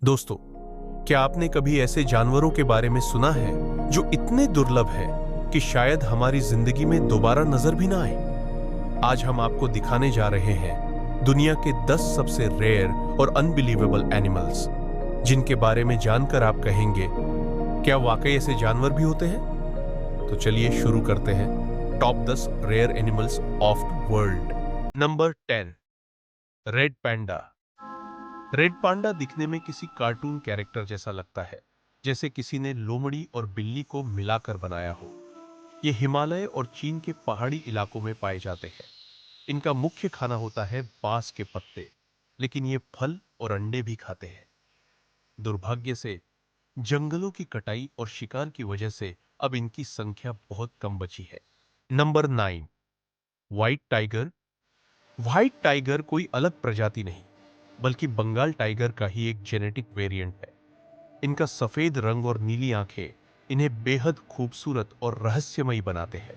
दोस्तों, क्या आपने कभी ऐसे जानवरों के बारे में सुना है जो इतने दुर्लभ है कि शायद हमारी जिंदगी में दोबारा नजर भी ना आए? आज हम आपको दिखाने जा रहे हैं दुनिया के 10 सबसे रेयर और अनबिलीवेबल एनिमल्स, जिनके बारे में जानकर आप कहेंगे, क्या वाकई ऐसे जानवर भी होते हैं? तो चलिए शुरू करते हैं top 10 rare animals of the world. Number 10, red panda. Red panda दिखने में किसी कार्टून कैरेक्टर जैसा लगता है, जैसे किसी ने लोमड़ी और बिल्ली को मिलाकर बनाया हो। ये हिमालय और चीन के पहाड़ी इलाकों में पाए जाते हैं। इनका मुख्य खाना होता है बांस के पत्ते, लेकिन ये फल और अंडे भी खाते हैं। दुर्भाग्य से जंगलों की कटाई और शिकार की वजह से अब इनकी संख्या बहुत कम बची है। Number 9, white tiger. White tiger कोई अलग प्रजाति नहीं, बल्कि बंगाल टाइगर का ही एक जेनेटिक वेरिएंट है। इनका सफेद रंग और नीली आंखें इन्हें बेहद खूबसूरत और रहस्यमयी बनाते हैं।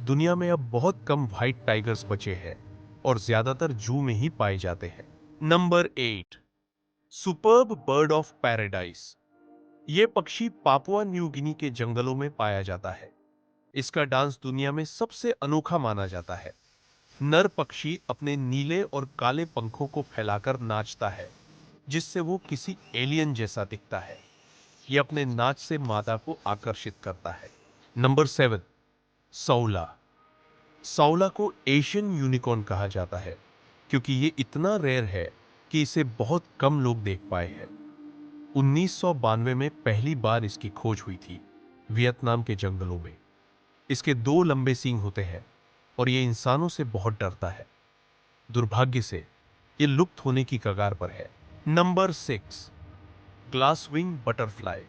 दुनिया में अब बहुत कम व्हाइट टाइगर्स बचे हैं और ज्यादातर जू में ही पाए जाते हैं। Number 8, superb bird of paradise. ये पक्षी पापुआ न्यू गिनी के जंगलों में पाया जाता है। इसका डांस दुनिया में सबसे अनोखा माना जाता है। नर पक्षी अपने नीले और काले पंखों को फैलाकर नाचता है, जिससे वो किसी एलियन जैसा दिखता है। ये अपने नाच से मादा को आकर्षित करता है। नंबर 7, सौला। सौला को एशियन यूनिकॉर्न कहा जाता है, क्योंकि ये इतना रेयर है कि इसे बहुत कम लोग देख पाए हैं। 1992 में पहली बार इसकी खोज हुई थी, वियतनाम के जंगलों में। इसके 2 लंबे सींग होते हैं और ये इंसानों से बहुत डरता है। दुर्भाग्य से ये लुप्त होने की कगार पर है। Number 6, Glasswing butterfly.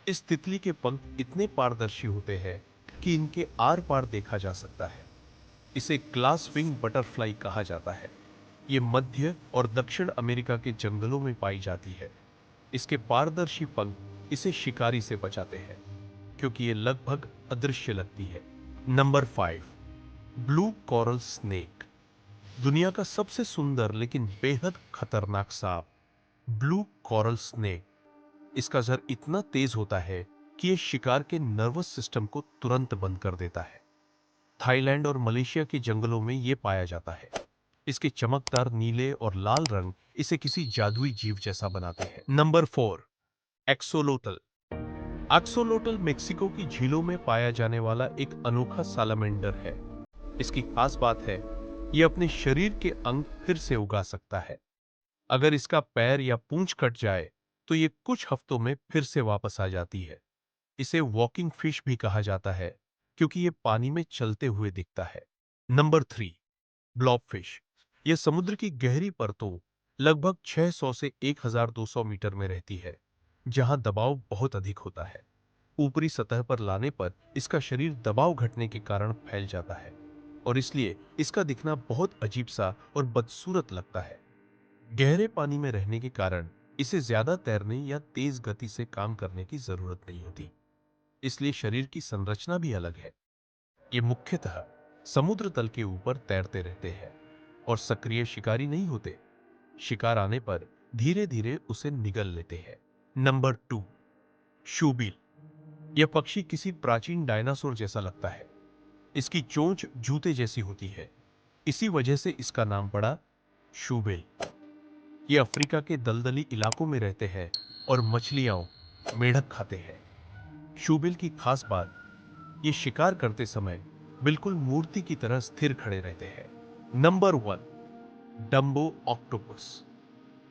इस तितली के पंख इतने पारदर्शी होते हैं कि इनके आर पार देखा जा सकता है। इसे ग्लासविंग बटरफ्लाई कहा जाता है। ये मध्य और दक्षिण अमेरिका के जंगलों में पाई जाती है। इसके पारदर्शी पंख इसे शिकारी से बचाते हैं, क्योंकि ये लगभग अदृश्य लगती है। Number 5, blue coral snake. दुनिया का सबसे सुंदर लेकिन बेहद खतरनाक सांप, ब्लू कोरल स्नेक। इसका जहर इतना तेज होता है कि यह शिकार के नर्वस सिस्टम को तुरंत बंद कर देता है। थाईलैंड और मलेशिया के जंगलों में यह पाया जाता है। इसके चमकदार नीले और लाल रंग इसे किसी जादुई जीव जैसा बनाते हैं। Number 4, axolotl. एक्सोलोटल मेक्सिको की झीलों में पाया जाने वाला एक अनोखा सालामेंडर है। इसकी खास बात है, यह अपने शरीर के अंग फिर से उगा सकता है। अगर इसका पैर या पूंछ कट जाए तो ये कुछ हफ्तों में फिर से वापस आ जाती है। इसे वॉकिंग फिश भी कहा जाता है, क्योंकि ये पानी में चलते हुए दिखता है। नंबर 3, ब्लॉबफिश। यह समुद्र की गहरी परतों लगभग 600 से 1200 मीटर में रहती है, जहां दबाव बहुत अधिक होता है। ऊपरी सतह पर लाने पर इसका शरीर दबाव घटने के कारण फैल जाता है और इसलिए इसका दिखना बहुत अजीब सा और बदसूरत लगता है। गहरे पानी में रहने के कारण इसे ज्यादा तैरने या तेज गति से काम करने की जरूरत नहीं होती, इसलिए शरीर की संरचना भी अलग है। ये मुख्यतः समुद्र तल के ऊपर तैरते रहते हैं और सक्रिय शिकारी नहीं होते। शिकार आने पर धीरे धीरे उसे निगल लेते हैं। Number 2, shoebill. यह पक्षी किसी प्राचीन डायनासोर जैसा लगता है। इसकी चोंच जूते जैसी होती है, इसी वजह से इसका नाम पड़ा शूबिल। ये अफ्रीका के दलदली इलाकों में रहते हैं और मछलियां, मेढक खाते हैं। शूबिल की खास बात, ये शिकार करते समय बिल्कुल मूर्ति की तरह स्थिर खड़े रहते हैं। Number 1, Dumbo octopus.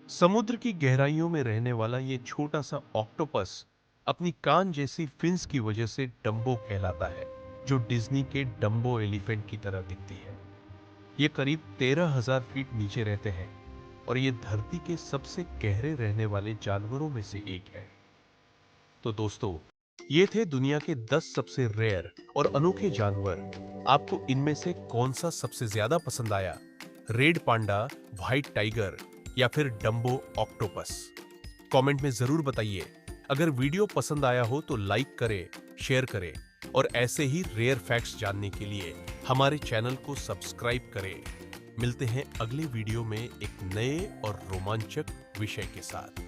समुद्र की गहराइयों में रहने वाला ये छोटा सा ऑक्टोपस अपनी कान जैसी फिन्स की वजह से डम्बो कहलाता है, जो डिज्नी के डम्बो एलिफेंट की तरह दिखती है। ये करीब 13,000 फीट नीचे रहते हैं और ये धरती के सबसे गहरे रहने वाले जानवरों में से एक है। तो दोस्तों, ये थे दुनिया के 10 सबसे रेयर और अनोखे जानवर। आपको इनमें से कौन सा सबसे ज्यादा पसंद आया? रेड पांडा, व्हाइट टाइगर या फिर डम्बो ऑक्टोपस? कमेंट में जरूर बताइए। अगर वीडियो पसंद आया हो तो लाइक करें, शेयर करें और ऐसे ही रेयर फैक्ट्स जानने के लिए हमारे चैनल को सब्सक्राइब करें। मिलते हैं अगले वीडियो में एक नए और रोमांचक विषय के साथ।